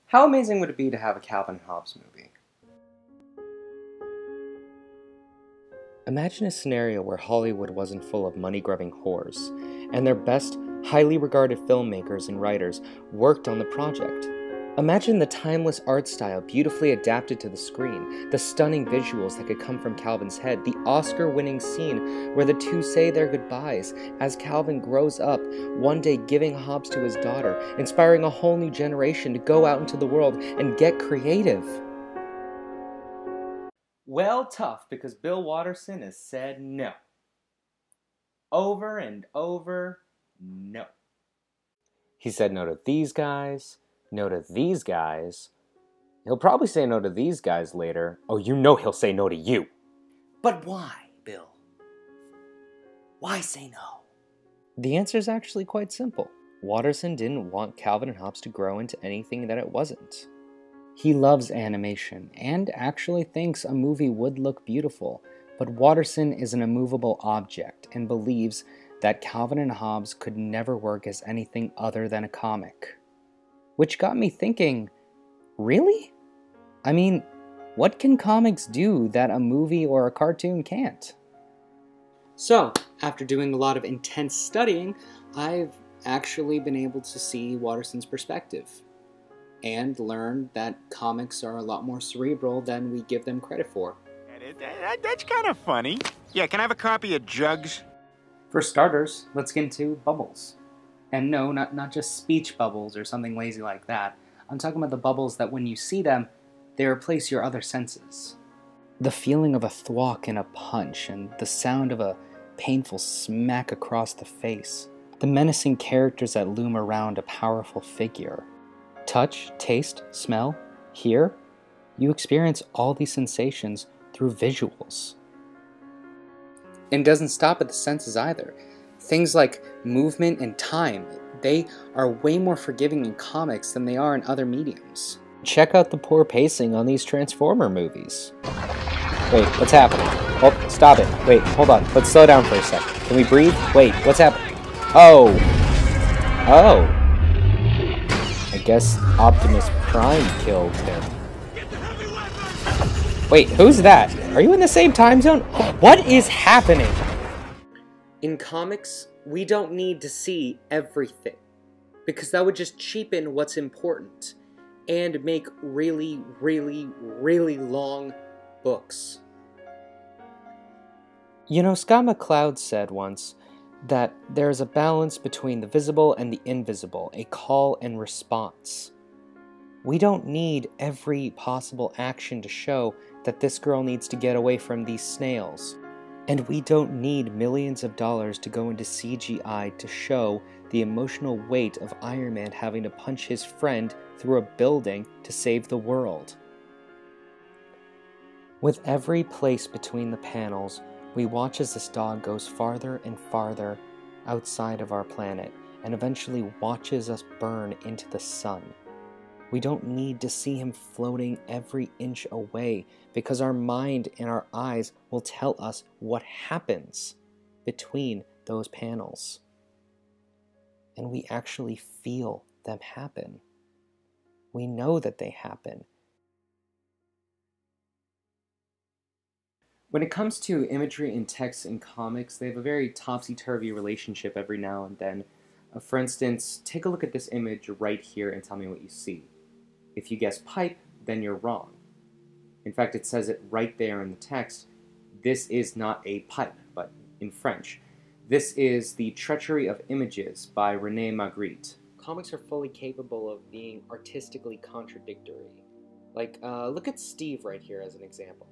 How amazing would it be to have a Calvin and Hobbes movie? Imagine a scenario where Hollywood wasn't full of money-grubbing whores, and their best, highly regarded filmmakers and writers worked on the project. Imagine the timeless art style beautifully adapted to the screen, the stunning visuals that could come from Calvin's head, the Oscar-winning scene where the two say their goodbyes as Calvin grows up, one day giving Hobbes to his daughter, inspiring a whole new generation to go out into the world and get creative. Well, tough, because Bill Watterson has said no. Over and over, no. He said no to these guys, no to these guys. He'll probably say no to these guys later. Oh, you know he'll say no to you. But why, Bill? Why say no? The answer is actually quite simple. Watterson didn't want Calvin and Hobbes to grow into anything that it wasn't. He loves animation, and actually thinks a movie would look beautiful, but Watterson is an immovable object, and believes that Calvin and Hobbes could never work as anything other than a comic. Which got me thinking, really? I mean, what can comics do that a movie or a cartoon can't? So, after doing a lot of intense studying, I've actually been able to see Watterson's perspective, and learn that comics are a lot more cerebral than we give them credit for. That's kind of funny. Yeah, can I have a copy of Jugs? For starters, let's get into bubbles. And no, not just speech bubbles or something lazy like that. I'm talking about the bubbles that when you see them, they replace your other senses. The feeling of a thwack and a punch, and the sound of a painful smack across the face. The menacing characters that loom around a powerful figure. Touch, taste, smell, hear, you experience all these sensations through visuals. And it doesn't stop at the senses either. Things like movement and time, they are way more forgiving in comics than they are in other mediums. Check out the poor pacing on these Transformer movies. Wait, what's happening? Oh, stop it. Wait, hold on. Let's slow down for a sec. Can we breathe? Wait, what's happening? Oh! Oh! I guess Optimus Prime killed him. Wait, who's that? Are you in the same time zone? What is happening? In comics, we don't need to see everything, because that would just cheapen what's important and make really, really, really long books. You know, Scott McCloud said once that there is a balance between the visible and the invisible, a call and response. We don't need every possible action to show that this girl needs to get away from these snails. And we don't need millions of dollars to go into CGI to show the emotional weight of Iron Man having to punch his friend through a building to save the world. With every place between the panels, we watch as this dog goes farther and farther outside of our planet, and eventually watches us burn into the sun. We don't need to see him floating every inch away, because our mind and our eyes will tell us what happens between those panels. And we actually feel them happen. We know that they happen. When it comes to imagery and text in comics, they have a very topsy-turvy relationship every now and then. For instance, take a look at this image right here and tell me what you see. If you guess pipe, then you're wrong. In fact, it says it right there in the text. This is not a pipe, but in French. This is The Treachery of Images by René Magritte. Comics are fully capable of being artistically contradictory. Like, look at Steve right here as an example.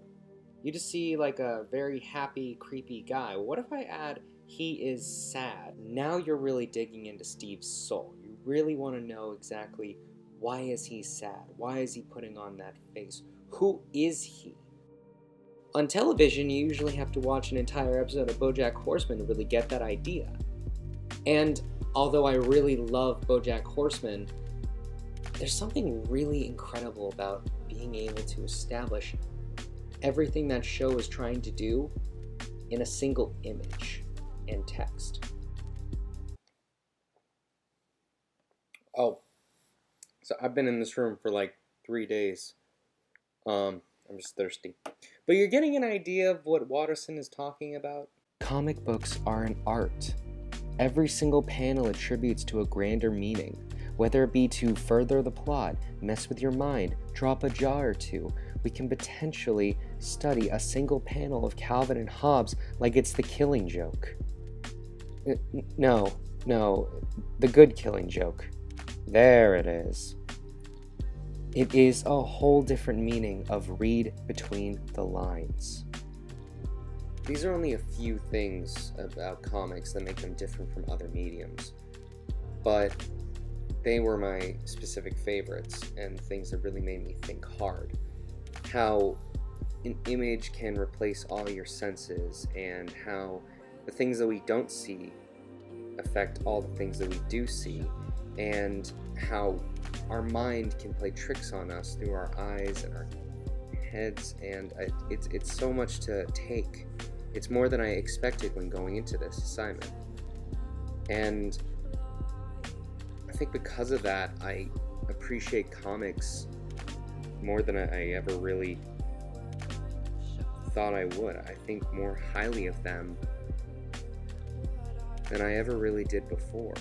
You just see like a very happy, creepy guy. What if I add, he is sad? Now you're really digging into Steve's soul. You really want to know exactly, why is he sad? Why is he putting on that face? Who is he? On television, you usually have to watch an entire episode of BoJack Horseman to really get that idea. And although I really love BoJack Horseman, there's something really incredible about being able to establish everything that show is trying to do in a single image and text. Oh, So I've been in this room for like 3 days. I'm just thirsty. But you're getting an idea of what Watterson is talking about? Comic books are an art. Every single panel attributes to a grander meaning, whether it be to further the plot, mess with your mind, drop a jaw or two. We can potentially study a single panel of Calvin and Hobbes like it's the Killing Joke. No, the Good Killing Joke. There it is. It is a whole different meaning of read between the lines. These are only a few things about comics that make them different from other mediums, but they were my specific favorites and things that really made me think hard. How an image can replace all your senses, and how the things that we don't see affect all the things that we do see, and how our mind can play tricks on us through our eyes and our heads, and it's so much to take. It's more than I expected when going into this assignment. And I think because of that, I appreciate comics more than I ever really thought I would. I think more highly of them than I ever really did before.